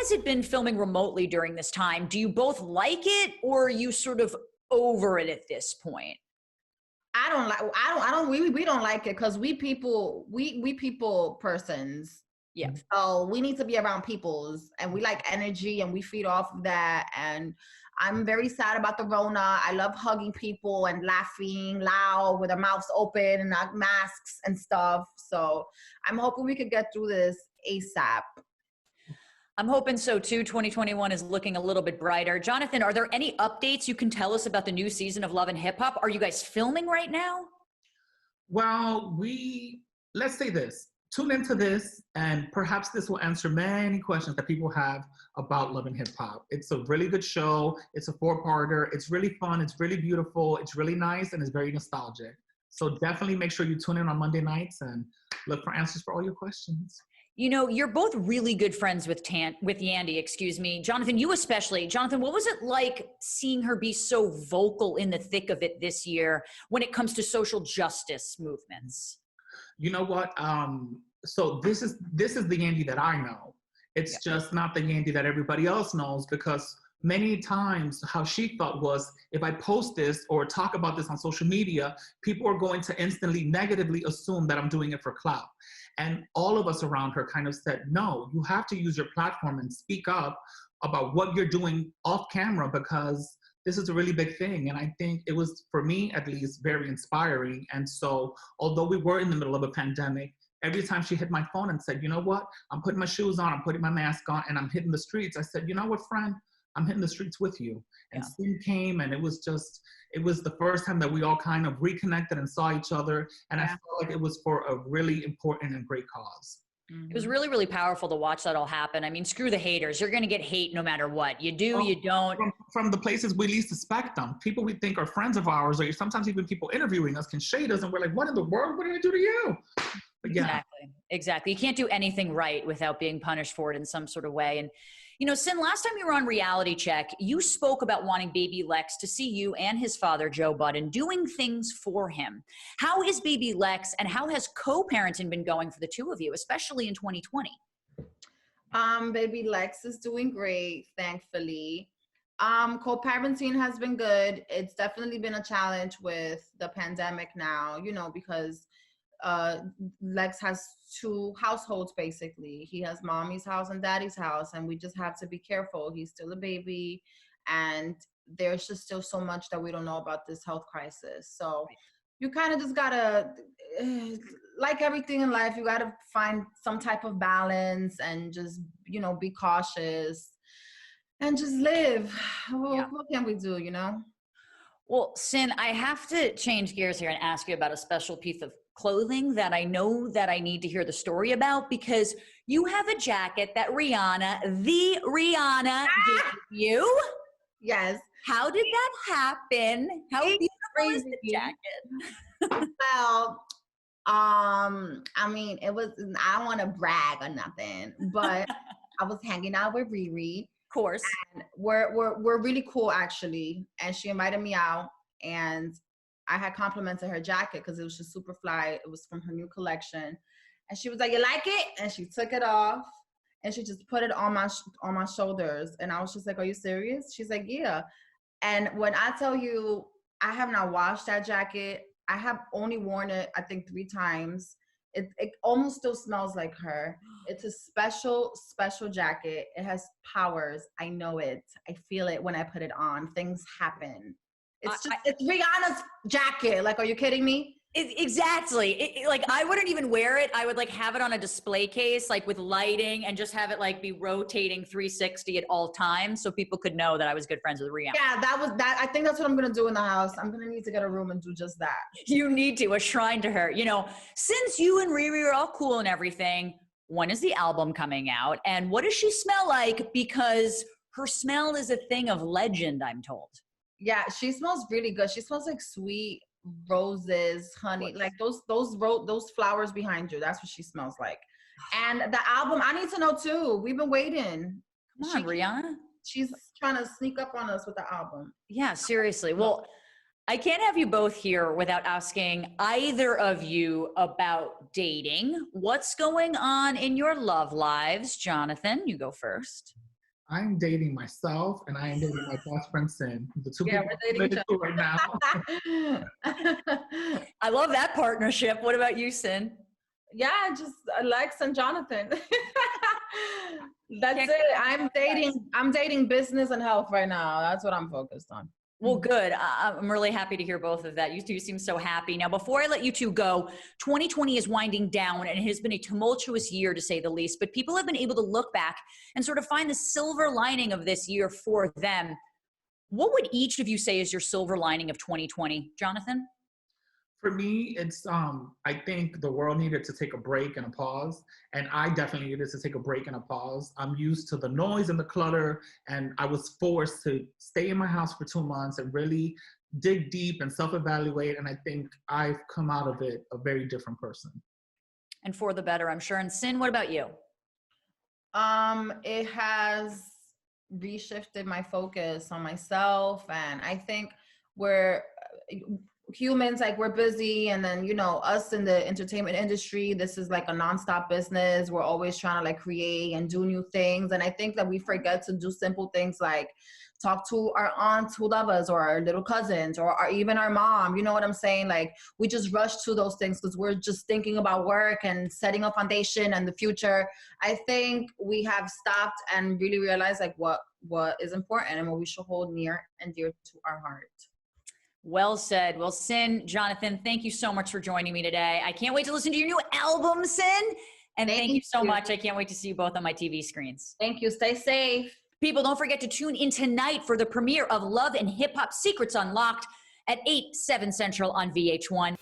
has it been filming remotely during this time? Do you both like it, or are you sort of over it at this point? We don't like it because we people persons. Yeah. So we need to be around peoples, and we like energy, and we feed off of that. And I'm very sad about the Rona. I love hugging people and laughing loud with our mouths open and our masks and stuff. So I'm hoping we could get through this ASAP. I'm hoping so too. 2021 is looking a little bit brighter. Jonathan, are there any updates you can tell us about the new season of Love and Hip Hop? Are you guys filming right now? Well, let's say this. Tune into this, and perhaps this will answer many questions that people have about Love and Hip Hop. It's a really good show. It's a 4-parter. It's really fun. It's really beautiful. It's really nice, and it's very nostalgic. So definitely make sure you tune in on Monday nights and look for answers for all your questions. You know, you're both really good friends with Yandy, excuse me. Jonathan, you especially. Jonathan, what was it like seeing her be so vocal in the thick of it this year when it comes to social justice movements? You know what? So this is the Yandy that I know. It's just not the Yandy that everybody else knows, because many times how she thought was, if I post this or talk about this on social media, people are going to instantly negatively assume that I'm doing it for clout. And all of us around her kind of said, no, you have to use your platform and speak up about what you're doing off camera, because this is a really big thing. And I think it was, for me at least, very inspiring. And so although we were in the middle of a pandemic, every time she hit my phone and said, you know what, I'm putting my shoes on, I'm putting my mask on, and I'm hitting the streets, I said, you know what, friend, I'm hitting the streets with you. And Cyn came, and it was the first time that we all kind of reconnected and saw each other. And I felt like it was for a really important and great cause. It was really, really powerful to watch that all happen. I mean, screw the haters. You're going to get hate no matter what. You do, you don't. From the places we least suspect them. People we think are friends of ours, or sometimes even people interviewing us can shade us, and we're like, what in the world? What did I do to you? But yeah. Exactly. You can't do anything right without being punished for it in some sort of way. And, you know, Cyn, last time you were on Reality Check, you spoke about wanting baby Lex to see you and his father, Joe Budden, doing things for him. How is baby Lex, and how has co-parenting been going for the two of you, especially in 2020? Baby Lex is doing great, thankfully. Co-parenting has been good. It's definitely been a challenge with the pandemic now, you know, because Lex has 2 households basically. He has mommy's house and daddy's house, and we just have to be careful. He's still a baby, and there's just still so much that we don't know about this health crisis. So you kind of just gotta, like everything in life, you gotta find some type of balance and just, you know, be cautious and just live. What can we do, you know? Well, Cyn, I have to change gears here and ask you about a special piece of clothing that I know that I need to hear the story about, because you have a jacket that the Rihanna gave you. Yes. How did that happen? How beautiful is the jacket? Well, I mean, it was, I don't want to brag or nothing, but I was hanging out with Riri. Of course. And we're really cool actually. And she invited me out, and I had complimented her jacket because it was just super fly. It was from her new collection. And she was like, you like it? And she took it off, and she just put it on my shoulders. And I was just like, are you serious? She's like, yeah. And when I tell you, I have not washed that jacket. I have only worn it, I think, 3 times. It almost still smells like her. It's a special jacket. It has powers. I know it. I feel it when I put it on. Things happen. It's Rihanna's jacket. Like, are you kidding me? Exactly. Like, I wouldn't even wear it. I would like have it on a display case, like with lighting, and just have it like be rotating 360 at all times, so people could know that I was good friends with Rihanna. Yeah, that. I think that's what I'm gonna do in the house. I'm gonna need to get a room and do just that. You need to, a shrine to her. You know, since you and Riri are all cool and everything, when is the album coming out, and what does she smell like? Because her smell is a thing of legend, I'm told. Yeah, she smells really good. She smells like sweet roses, honey, like those flowers behind you. That's what she smells like. And the album, I need to know too. We've been waiting. Come on, Rihanna. She's trying to sneak up on us with the album. Yeah, seriously. Well, I can't have you both here without asking either of you about dating. What's going on in your love lives? Jonathan, you go first. I'm dating myself and I am dating my best friend Cyn. The two people I'm we're dating committed to right now. I love that partnership. What about you, Cyn? Yeah, just Lex and Jonathan. That's it. I'm dating business and health right now. That's what I'm focused on. Well, good. I'm really happy to hear both of that. You two seem so happy. Now, before I let you two go, 2020 is winding down and it has been a tumultuous year to say the least, but people have been able to look back and sort of find the silver lining of this year for them. What would each of you say is your silver lining of 2020? Jonathan? For me, it's I think the world needed to take a break and a pause, and I definitely needed to take a break and a pause. I'm used to the noise and the clutter, and I was forced to stay in my house for 2 months and really dig deep and self-evaluate, and I think I've come out of it a very different person. And for the better, I'm sure. And Cyn, what about you? It has reshifted my focus on myself, and I think we're humans, like we're busy, and then us in the entertainment industry, this is like a nonstop business. We're always trying to like create and do new things, and I think that we forget to do simple things like talk to our aunts who love us, or our little cousins, or even our mom. You know what I'm saying? Like we just rush to those things because we're just thinking about work and setting a foundation and the future. I think we have stopped and really realized like what is important and what we should hold near and dear to our heart. Well said. Well, Cyn, Jonathan, thank you so much for joining me today. I can't wait to listen to your new album, Cyn. And thank you so much. I can't wait to see you both on my TV screens. Thank you. Stay safe. People, don't forget to tune in tonight for the premiere of Love and Hip Hop Secrets Unlocked at 8/7 Central on VH1.